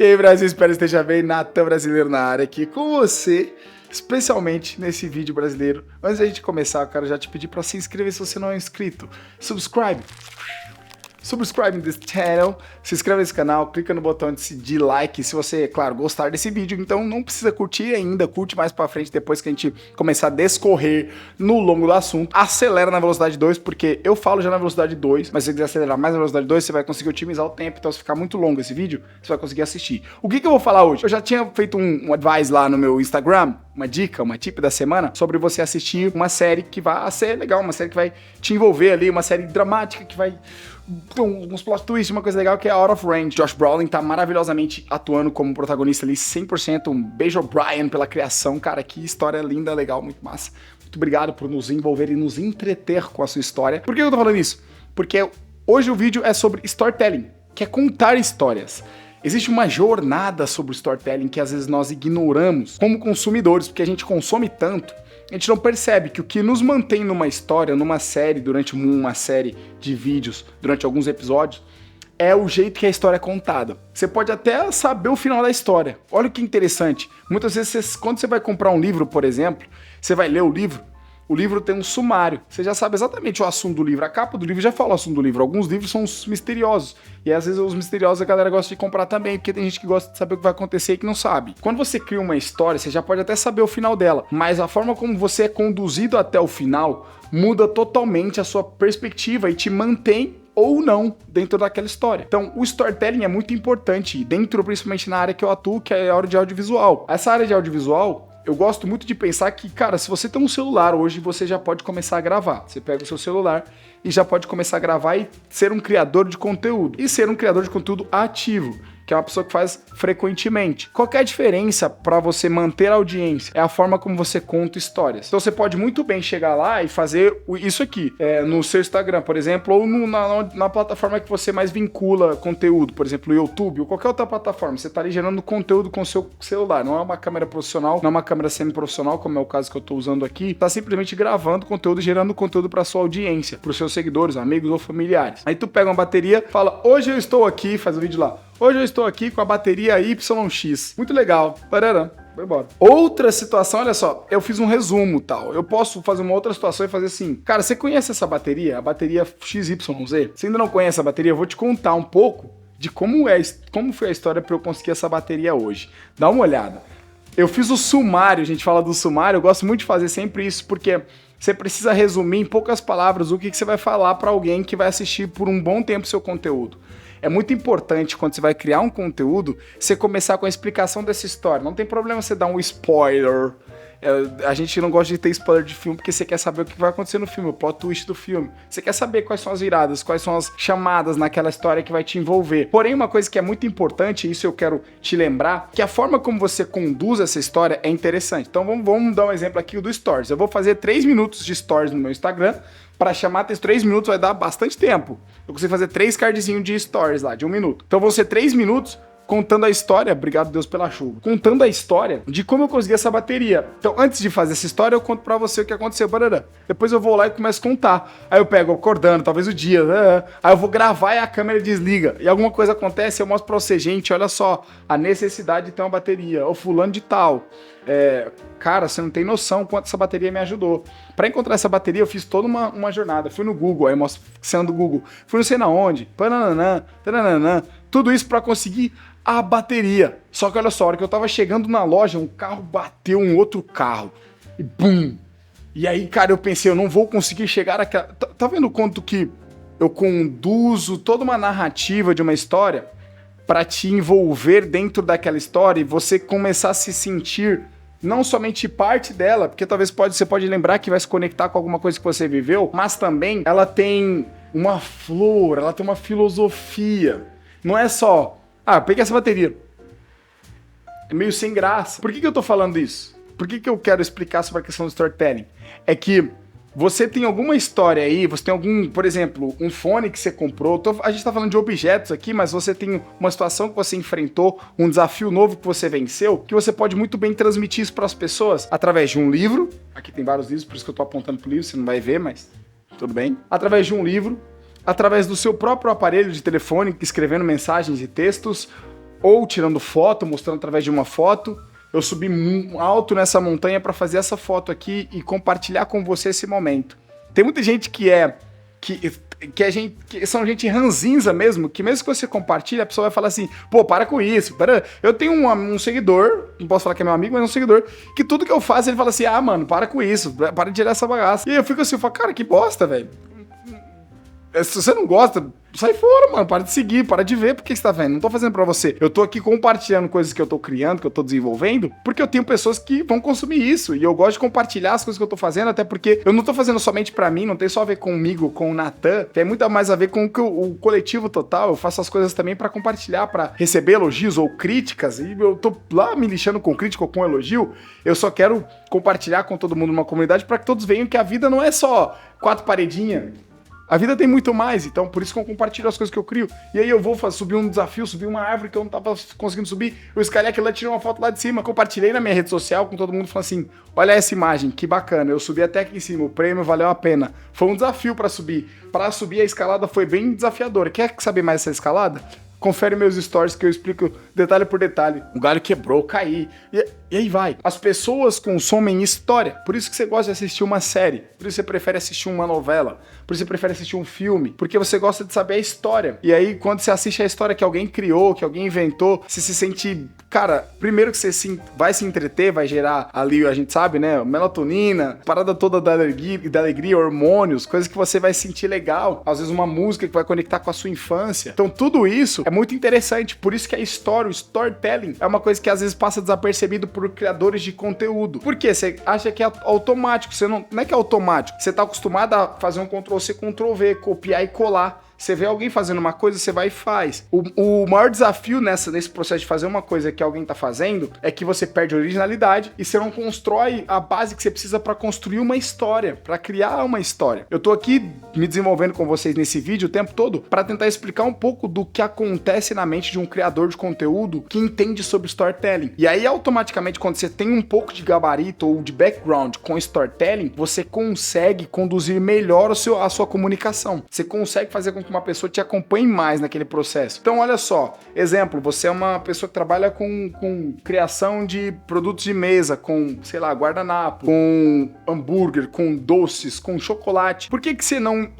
E aí, Brasil, espero que esteja bem. Natan Brasileiro na área aqui com você, especialmente nesse vídeo brasileiro. Antes da gente começar, eu quero já te pedir para se inscrever se você não é inscrito. Subscribe this channel, se inscreve nesse canal, clica no botão de like se você, claro, gostar desse vídeo. Então não precisa curtir ainda, curte mais pra frente depois que a gente começar a discorrer no longo do assunto. Acelera na velocidade 2, porque eu falo já na velocidade 2, mas se você quiser acelerar mais na velocidade 2, você vai conseguir otimizar o tempo. Então se ficar muito longo esse vídeo, você vai conseguir assistir. O que eu vou falar hoje? Eu já tinha feito um advice lá no meu Instagram, uma dica, uma tip da semana, sobre você assistir uma série que vai ser legal, uma série que vai te envolver ali, uma série dramática que vai... uns plot twists, uma coisa legal que é Out of Range. Josh Brolin tá maravilhosamente atuando como protagonista ali, 100%. Um beijo ao Brian pela criação, cara, que história linda, legal, muito massa. Muito obrigado por nos envolver e nos entreter com a sua história. Por que eu tô falando isso? Porque hoje o vídeo é sobre storytelling, que é contar histórias. Existe uma jornada sobre o storytelling que às vezes nós ignoramos como consumidores, porque a gente consome tanto, a gente não percebe que o que nos mantém numa história, numa série, durante uma série de vídeos, durante alguns episódios, é o jeito que a história é contada. Você pode até saber o final da história. Olha que interessante. Muitas vezes, quando você vai comprar um livro, por exemplo, você vai ler o livro tem um sumário. Você já sabe exatamente o assunto do livro. A capa do livro já fala o assunto do livro. Alguns livros são misteriosos. E às vezes os misteriosos a galera gosta de comprar também, porque tem gente que gosta de saber o que vai acontecer e que não sabe. Quando você cria uma história, você já pode até saber o final dela. Mas a forma como você é conduzido até o final muda totalmente a sua perspectiva e te mantém ou não dentro daquela história. Então, o storytelling é muito importante, dentro, principalmente na área que eu atuo, que é a área de audiovisual. Essa área de audiovisual, eu gosto muito de pensar que, cara, se você tem um celular hoje, você já pode começar a gravar. Você pega o seu celular e já pode começar a gravar e ser um criador de conteúdo. E ser um criador de conteúdo ativo, que é uma pessoa que faz frequentemente. Qual que é a diferença para você manter a audiência? É a forma como você conta histórias. Então você pode muito bem chegar lá e fazer isso aqui, no seu Instagram, por exemplo, ou na plataforma que você mais vincula conteúdo, por exemplo, o YouTube ou qualquer outra plataforma. Você está ali gerando conteúdo com o seu celular. Não é uma câmera profissional, não é uma câmera semi-profissional, como é o caso que eu estou usando aqui. Está simplesmente gravando conteúdo, gerando conteúdo para sua audiência, para os seus seguidores, amigos ou familiares. Aí tu pega uma bateria, fala, hoje eu estou aqui, faz o vídeo lá. Hoje eu estou aqui com a bateria YX. Muito legal. Pararam. Vai embora. Outra situação, olha só, eu fiz um resumo tal. Eu posso fazer uma outra situação e fazer assim. Cara, você conhece essa bateria? A bateria XYZ? Você ainda não conhece a bateria? Eu vou te contar um pouco de como foi a história para eu conseguir essa bateria hoje. Dá uma olhada. Eu fiz o sumário, a gente fala do sumário, eu gosto muito de fazer sempre isso, porque você precisa resumir em poucas palavras o que você vai falar para alguém que vai assistir por um bom tempo seu conteúdo. É muito importante, quando você vai criar um conteúdo, você começar com a explicação dessa história. Não tem problema você dar um spoiler. A gente não gosta de ter spoiler de filme porque você quer saber o que vai acontecer no filme, o plot twist do filme. Você quer saber quais são as viradas, quais são as chamadas naquela história que vai te envolver. Porém, uma coisa que é muito importante, e isso eu quero te lembrar, que a forma como você conduz essa história é interessante. Então vamos dar um exemplo aqui do Stories. Eu vou fazer 3 minutos de Stories no meu Instagram. Para chamar até 3 minutos vai dar bastante tempo. Eu consigo fazer 3 cardzinhos de stories lá, de 1 minuto. Então vão ser 3 minutos contando a história, obrigado Deus pela chuva, contando a história de como eu consegui essa bateria. Então antes de fazer essa história eu conto pra você o que aconteceu, barará. Depois eu vou lá e começo a contar. Aí eu pego acordando, talvez o dia, aí eu vou gravar e a câmera desliga. E alguma coisa acontece, eu mostro pra você, gente, olha só, a necessidade de ter uma bateria, ou fulano de tal. Cara, você não tem noção quanto essa bateria me ajudou. Para encontrar essa bateria, eu fiz toda uma jornada. Fui no Google, aí eu mostro cena do Google. Fui não sei na onde, pananã, tananã, tudo isso para conseguir a bateria. Só que olha só, a hora que eu tava chegando na loja, um carro bateu um outro carro. E bum! E aí, cara, eu pensei, eu não vou conseguir chegar àquela... Tá vendo o quanto que eu conduzo toda uma narrativa de uma história para te envolver dentro daquela história e você começar a se sentir não somente parte dela, porque talvez você pode lembrar que vai se conectar com alguma coisa que você viveu, mas também ela tem uma flor, ela tem uma filosofia. Não é só, peguei essa bateria. É meio sem graça. Por que eu tô falando isso? Por que eu quero explicar sobre a questão do storytelling? É que você tem alguma história aí, você tem algum, por exemplo, um fone que você comprou, a gente tá falando de objetos aqui, mas você tem uma situação que você enfrentou, um desafio novo que você venceu, que você pode muito bem transmitir isso para as pessoas através de um livro, aqui tem vários livros, por isso que eu tô apontando pro livro, você não vai ver, mas tudo bem. Através de um livro, através do seu próprio aparelho de telefone, escrevendo mensagens e textos, ou tirando foto, mostrando através de uma foto. Eu subi alto nessa montanha para fazer essa foto aqui e compartilhar com você esse momento. Tem muita gente que são gente ranzinza mesmo, que mesmo que você compartilhe, a pessoa vai falar assim, pô, para com isso, para. Eu tenho um seguidor, não posso falar que é meu amigo, mas é um seguidor, que tudo que eu faço, ele fala assim, ah, mano, para com isso, para de tirar essa bagaça. E eu fico assim, eu falo, cara, que bosta, velho. Se você não gosta, sai fora, mano. Para de seguir, para de ver. Por que você tá vendo? Não tô fazendo pra você. Eu tô aqui compartilhando coisas que eu tô criando, que eu tô desenvolvendo, porque eu tenho pessoas que vão consumir isso. E eu gosto de compartilhar as coisas que eu tô fazendo, até porque eu não tô fazendo somente pra mim, não tem só a ver comigo, com o Natan. Tem muito mais a ver com o coletivo total. Eu faço as coisas também pra compartilhar, pra receber elogios ou críticas. E eu tô lá me lixando com crítica ou com elogio. Eu só quero compartilhar com todo mundo numa comunidade pra que todos vejam que a vida não é só 4 paredinhas. A vida tem muito mais, então por isso que eu compartilho as coisas que eu crio. E aí eu vou subir um desafio, subir uma árvore que eu não tava conseguindo subir. Eu escalei aquilo lá, tirei uma foto lá de cima, compartilhei na minha rede social com todo mundo, falando assim, olha essa imagem, que bacana. Eu subi até aqui em cima, o prêmio valeu a pena. Foi um desafio para subir. Para subir a escalada foi bem desafiadora. Quer saber mais dessa escalada? Confere meus stories que eu explico detalhe por detalhe. O galho quebrou, caí. E aí vai. As pessoas consomem história. Por isso que você gosta de assistir uma série. Por isso que você prefere assistir uma novela. Por isso que você prefere assistir um filme. Porque você gosta de saber a história. E aí, quando você assiste a história que alguém criou, que alguém inventou, você se sente... Cara, primeiro que você vai se entreter, vai gerar ali, a gente sabe, né? Melatonina, parada toda da alegria, hormônios, coisas que você vai sentir legal. Às vezes uma música que vai conectar com a sua infância. Então tudo isso é muito interessante. Por isso que a história, o storytelling, é uma coisa que às vezes passa desapercebido por criadores de conteúdo. Por quê? Você acha que é automático. Você não é que é automático. Você tá acostumado a fazer um Ctrl-C, Ctrl-V, copiar e colar. Você vê alguém fazendo uma coisa, você vai e faz. O maior desafio nesse processo de fazer uma coisa que alguém tá fazendo é que você perde a originalidade e você não constrói a base que você precisa para construir uma história, para criar uma história. Eu tô aqui me desenvolvendo com vocês nesse vídeo o tempo todo para tentar explicar um pouco do que acontece na mente de um criador de conteúdo que entende sobre storytelling. E aí, automaticamente, quando você tem um pouco de gabarito ou de background com storytelling, você consegue conduzir melhor a sua comunicação. Você consegue fazer com que uma pessoa te acompanhe mais naquele processo. Então, olha só, exemplo, você é uma pessoa que trabalha com criação de produtos de mesa, com, sei lá, guardanapo, com hambúrguer, com doces, com chocolate. Por que você não,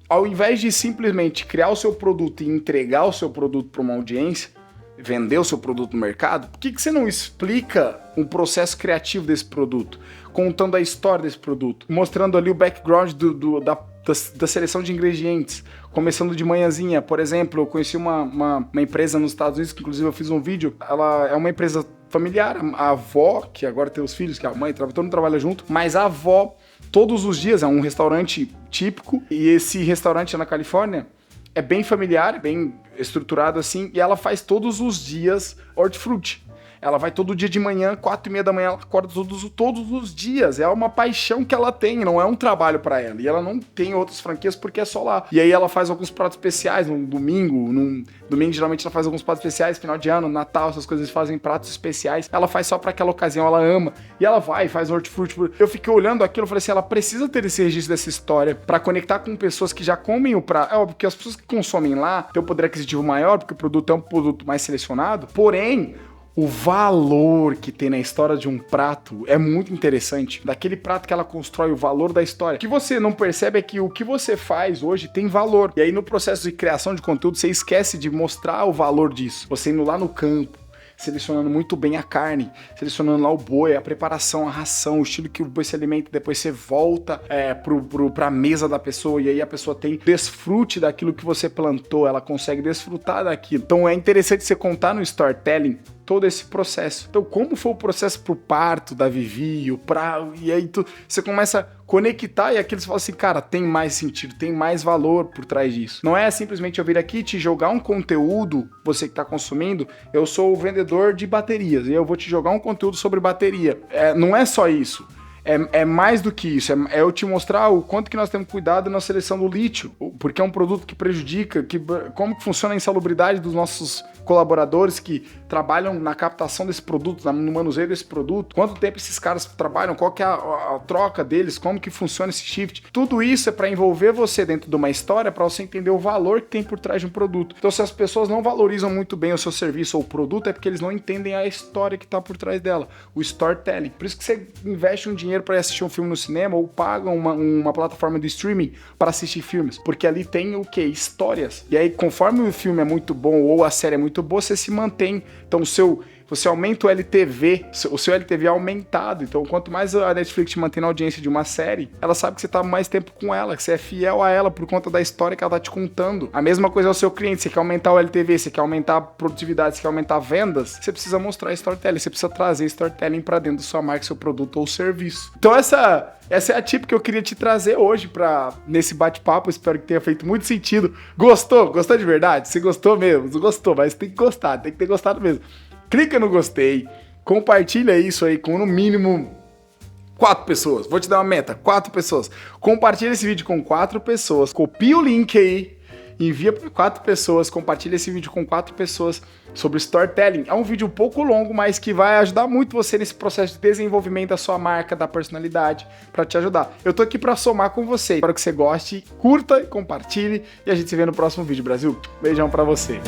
ao invés de simplesmente criar o seu produto e entregar o seu produto para uma audiência, vender o seu produto no mercado, por que você não explica um processo criativo desse produto, contando a história desse produto, mostrando ali o background da seleção de ingredientes, começando de manhãzinha? Por exemplo, eu conheci uma empresa nos Estados Unidos, que inclusive eu fiz um vídeo, ela é uma empresa familiar, a avó, que agora tem os filhos, que a mãe, todo mundo trabalha junto, mas a avó, todos os dias, é um restaurante típico, e esse restaurante é na Califórnia, é bem familiar, bem estruturado assim, e ela faz todos os dias hortifruti. Ela vai todo dia de manhã, 4h30 da manhã, ela acorda todos os dias. É uma paixão que ela tem, não é um trabalho pra ela. E ela não tem outras franquias porque é só lá. E aí ela faz alguns pratos especiais no domingo. Domingo, geralmente, ela faz alguns pratos especiais, final de ano, Natal, essas coisas, fazem pratos especiais. Ela faz só pra aquela ocasião, ela ama. E ela vai e faz hortifruti. Eu fiquei olhando aquilo e falei assim, ela precisa ter esse registro dessa história pra conectar com pessoas que já comem o prato. É óbvio que as pessoas que consomem lá têm um poder aquisitivo maior, porque o produto é um produto mais selecionado. Porém, o valor que tem na história de um prato é muito interessante. Daquele prato que ela constrói, o valor da história. O que você não percebe é que o que você faz hoje tem valor. E aí no processo de criação de conteúdo, você esquece de mostrar o valor disso. Você indo lá no campo, selecionando muito bem a carne, selecionando lá o boi, a preparação, a ração, o estilo que o boi se alimenta, depois você volta pra mesa da pessoa e aí a pessoa tem desfrute daquilo que você plantou, ela consegue desfrutar daquilo. Então é interessante você contar no storytelling todo esse processo. Então, como foi o processo pro parto da Vivi, e aí você começa a conectar e aquilo você fala assim, cara, tem mais sentido, tem mais valor por trás disso. Não é simplesmente eu vir aqui te jogar um conteúdo, você que tá consumindo, eu sou o vendedor de baterias e eu vou te jogar um conteúdo sobre bateria. Não é só isso. é mais do que isso, é eu te mostrar o quanto que nós temos cuidado na seleção do lítio, porque é um produto que prejudica, como que funciona a insalubridade dos nossos colaboradores que trabalham na captação desse produto, no manuseio desse produto, quanto tempo esses caras trabalham, qual que é a troca deles, como que funciona esse shift. Tudo isso é para envolver você dentro de uma história, para você entender o valor que tem por trás de um produto. Então, se as pessoas não valorizam muito bem o seu serviço ou o produto, é porque eles não entendem a história que está por trás dela, o storytelling. Por isso que você investe um dinheiro para assistir um filme no cinema ou paga uma plataforma de streaming para assistir filmes, porque ali tem o quê? Histórias. E aí, conforme o filme é muito bom ou a série é muito boa, você se mantém. Então, você aumenta o LTV, o seu LTV é aumentado. Então, quanto mais a Netflix te mantém na audiência de uma série, ela sabe que você tá mais tempo com ela, que você é fiel a ela por conta da história que ela tá te contando. A mesma coisa é o seu cliente, você quer aumentar o LTV, você quer aumentar a produtividade, você quer aumentar vendas, você precisa mostrar storytelling, você precisa trazer storytelling para dentro da sua marca, seu produto ou serviço. Então, essa é a tip que eu queria te trazer hoje nesse bate-papo. Espero que tenha feito muito sentido. Gostou? Gostou de verdade? Se gostou mesmo, não gostou, mas tem que gostar, tem que ter gostado mesmo. Clica no gostei, compartilha isso aí com no mínimo 4 pessoas. Vou te dar uma meta, 4 pessoas. Compartilha esse vídeo com 4 pessoas, copia o link aí, envia para 4 pessoas, compartilha esse vídeo com 4 pessoas sobre storytelling. É um vídeo um pouco longo, mas que vai ajudar muito você nesse processo de desenvolvimento da sua marca, da personalidade, para te ajudar. Eu tô aqui para somar com você. Espero que você goste, curta e compartilhe e a gente se vê no próximo vídeo, Brasil. Beijão para você.